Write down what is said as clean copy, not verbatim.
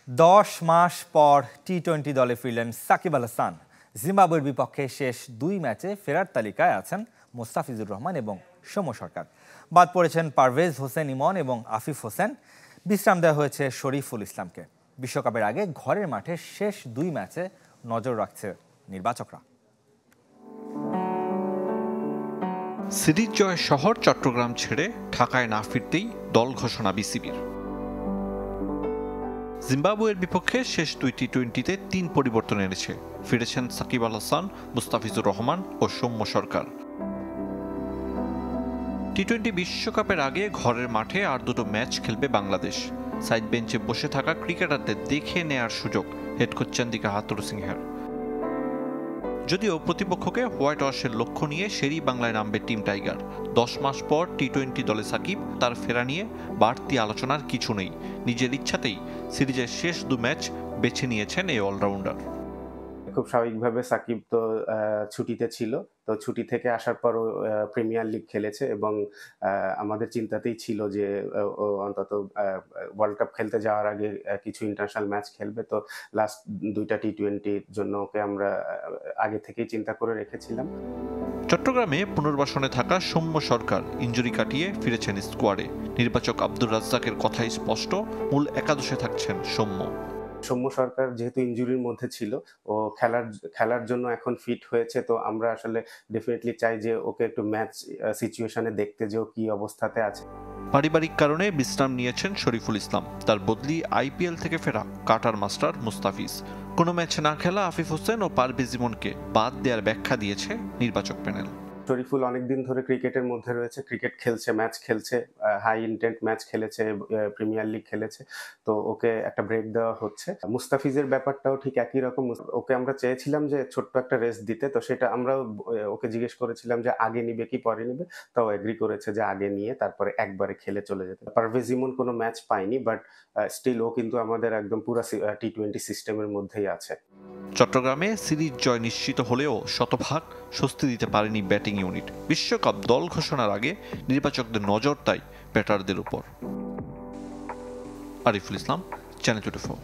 10 মাস পর টি-20 দলে ফিরলেন সাকিব আল হাসান। জিম্বাবুয়ের বিপক্ষে শেষ 2 ম্যাচে ফেরার তালিকায় আছেন মুস্তাফিজুর রহমান এবং সৌম্য সরকার। বাদ পড়েছেন পারভেজ হোসেন ইমন এবং আফিফ হোসেন। বিশ্রাম দেওয়া হয়েছে শরীফুল ইসলামকে। বিশ্বকাপের আগে ঘরের মাঠে শেষ 2 ম্যাচে নজর রাখছে নির্বাচকরা। সিরিজ জয়ের শহর চট্টগ্রাম ছেড়ে ঢাকায় না ফিরতেই দল ঘোষণা বিসিবির। জিম্বাবুয়ের বিপক্ষে শেষ 2 টি-20-তে 3 পরিবর্তন এনেছে। ফিরেছেন সাকিব আল হাসান, মুস্তাফিজুর রহমান ও সৌম্য সরকার। টি-20 বিশ্বকাপের আগে ঘরের মাঠে আর 2 ম্যাচ খেলবে বাংলাদেশ। সাইড বেঞ্চে বসে থাকা ক্রিকেটারদের দেখে নেয়ার সুযোগ হেড কোচ চন্দিকা হাথুরুসিংহের। যদিও প্রতিপক্ষকে হোয়াইট ওয়াশের লক্ষ্য নিয়ে শেরি বাংলায় নামবে টিম টাইগার। 10 মাস পর টি-20 দলে সাকিব, তার ফেরা নিয়ে বাড়তি আলোচনার কিছু নেই। নিজের ইচ্ছাতেই সিরিজের শেষ 2 ম্যাচ বেছে নিয়েছেন এই অলরাউন্ডার। খুব স্বাভাবিকভাবে সাকিব তো ছুটিতে ছিল, তো ছুটি থেকে আসার পর প্রিমিয়ার লিগ খেলেছে এবং আমাদের চিন্তাতেই ছিল যে ও অন্তত ওয়ার্ল্ড কাপ খেলতে যাওয়ার আগে কিছু ইন্টারন্যাশনাল ম্যাচ খেলবে। তো লাস্ট 2টা টি-20-র জন্য ওকে আমরা আগে থেকেই চিন্তা করে রেখেছিলাম। চট্টগ্রামে পুনর্বাসনে থাকা সৌম্য সরকার ইনজুরি কাটিয়ে ফিরেছেন স্কোয়াডে। নির্বাচক আব্দুর রাজ্জাকের কথাই স্পষ্ট, মূল একাদশে থাকছেন সৌম্য। সৌম্য সরকার যেহেতু ইনজুরির মধ্যে ছিল, ও খেলার জন্য এখন ফিট হয়েছে। তো আমরা আসলে ডেফিনেটলি চাই যে ওকে একটু ম্যাচ সিচুয়েশনে দেখতে, যে ও কি অবস্থাতে আছে। পারিবারিক কারণে বিশ্রাম নিয়েছেন শরীফুল ইসলাম। তার বদলি আইপিএল থেকে ফেরা কাটার মাস্টার মুস্তাফিজ। কোনো ম্যাচে না খেলা আফিফ হোসেন ও পারভেজ ইমনকে বাদ দেওয়ার ব্যাখ্যা দিয়েছে নির্বাচক প্যানেল। শরীফুল অনেকদিন ধরে ক্রিকেটের মধ্যে রয়েছে, ক্রিকেট খেলছে, ম্যাচ খেলছে, হাই ইন্টেন্ট ম্যাচ খেলেছে, প্রিমিয়ার লিগ খেলেছে। তো ওকে একটা ব্রেক দেওয়া হচ্ছে। মুস্তাফিজের ব্যাপারটাও ঠিক একই রকম। ওকে আমরা চেয়েছিলাম যে ছোট্ট একটা রেস্ট দিতে, তো সেটা আমরা ওকে জিজ্ঞেস করেছিলাম যে আগে নিবে কি পরে নিবে, তাও এগ্রি করেছে যে আগে নিয়ে তারপরে একবারে খেলে চলে যেতে। পারভেজ ইমন কোনো ম্যাচ পায়নি, বাট স্টিল ও কিন্তু আমাদের একদম পুরো টি-20 সিস্টেমের মধ্যেই আছে। চট্টগ্রামে সিরিজ জয় নিশ্চিত হলেও শতভাগ স্বস্তি দিতে পারেনি ব্যাটিং ইউনিট। বিশ্বকাপ দল ঘোষণার আগে নির্বাচকদের নজর তাই ব্যাটারদের উপর। আরিফুল ইসলাম, চ্যানেল 24।